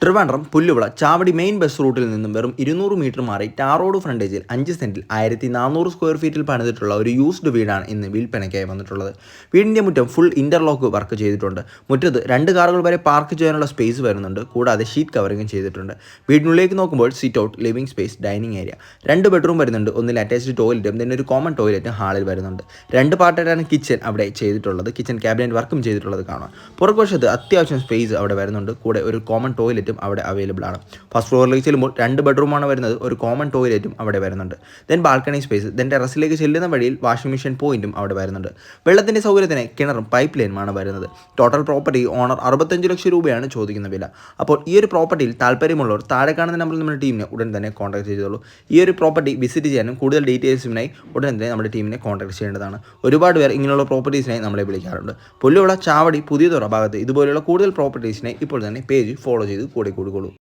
Trivandrum Pulluvila Chavadi main bus റൂട്ടിൽ നിന്നും വെറും 200 മീറ്റർ മാറി ടാർ റോഡ് ഫ്രണ്ടേജിൽ 5 സെന്റിൽ 1400 സ്ക്വയർ ഫീറ്റിൽ പണിതിട്ടുള്ള ഒരു യൂസ്ഡ് വീടാണ് ഇന്ന് വിൽപ്പനയ്ക്കായി വന്നിട്ടുള്ളത്. വീടിൻ്റെ മുറ്റം ഫുൾ ഇന്റർലോക്ക് വർക്ക് ചെയ്തിട്ടുണ്ട്. മുറ്റത്ത് 2 കാറുകൾ വരെ പാർക്ക് ചെയ്യാനുള്ള സ്പേസ് വരുന്നുണ്ട്. കൂടാതെ ഷീറ്റ് കവറിങ്ങും ചെയ്തിട്ടുണ്ട്. വീടിനുള്ളിലേക്ക് നോക്കുമ്പോൾ sit out, living space, dining area, 2 bedroom വരുന്നുണ്ട്. ഒന്നിൽ അറ്റാച്ച്ഡ് ടോയ്ലറ്റും പിന്നെ ഒരു കോമൺ ടോയ്ലറ്റും ഹാളിൽ വരുന്നുണ്ട്. 2 പാർട്ടായിട്ടാണ് കിച്ചൺ അവിടെ ചെയ്തിട്ടുള്ളത്. കിച്ചൺ ക്യാബിനറ്റ് വർക്കും ചെയ്തിട്ടുള്ളത് കാണാം. പുറകുവശത്ത് അത്യാവശ്യം സ്പേസ് അവിടെ വരുന്നുണ്ട്. കൂടെ ഒരു കോമൺ ടോയ്ലറ്റും അവിടെ അവൈലബിൾ ആണ്. ഫസ്റ്റ് ഫ്ലോറിലേക്ക് ചെല്ലുമ്പോൾ 2 ബെഡ്റൂമാണ് വരുന്നത്. ഒരു കോമൺ ടോയ്ലറ്റും അവിടെ വരുന്നുണ്ട്. ദെൻ ബാൽക്കണി സ്പേസ്, ദെൻ ടെറസിലേക്ക് ചെല്ലുന്ന വഴിയിൽ വാഷിംഗ് മെഷീൻ പോയിന്റും അവിടെ വരുന്നുണ്ട്. വെള്ളത്തിന്റെ സൗകര്യത്തിന് കിണറും പൈപ്പ് ലൈനുമാണ് വരുന്നത്. ടോട്ടൽ പ്രോപ്പർട്ടി ഓണർ 65 ലക്ഷം രൂപയാണ് ചോദിക്കുന്ന വില. അപ്പോൾ ഈ ഒരു പ്രോപ്പർട്ടിയിൽ താല്പര്യമുള്ളവർ താഴെ കാണുന്ന നമ്പറിൽ നമ്മുടെ ടീമിനെ ഉടൻ തന്നെ കോൺടാക്ട് ചെയ്തോളൂ. ഈ ഒരു പ്രോപ്പർട്ടി വിസിറ്റ് ചെയ്യാനും കൂടുതൽ ഡീറ്റെയിൽസിനായി ഉടൻ തന്നെ നമ്മുടെ ടീമിനെ കോൺടാക്ട് ചെയ്യേണ്ടതാണ്. ഒരുപാട് പേർ ഇങ്ങനെയുള്ള പ്രോപ്പർട്ടീസിനായി നമ്മളെ വിളിക്കാറുണ്ട്. പുല്ലുവിള ചാവടി പുതിയതുറ ഭാഗത്ത് ഇതുപോലെയുള്ള കൂടുതൽ പ്രോപ്പർട്ടീസിനെ ഇപ്പോൾ തന്നെ പേജ് ഫോളോ ചെയ്ത് കൂടെ കൂടുകയുള്ളൂ.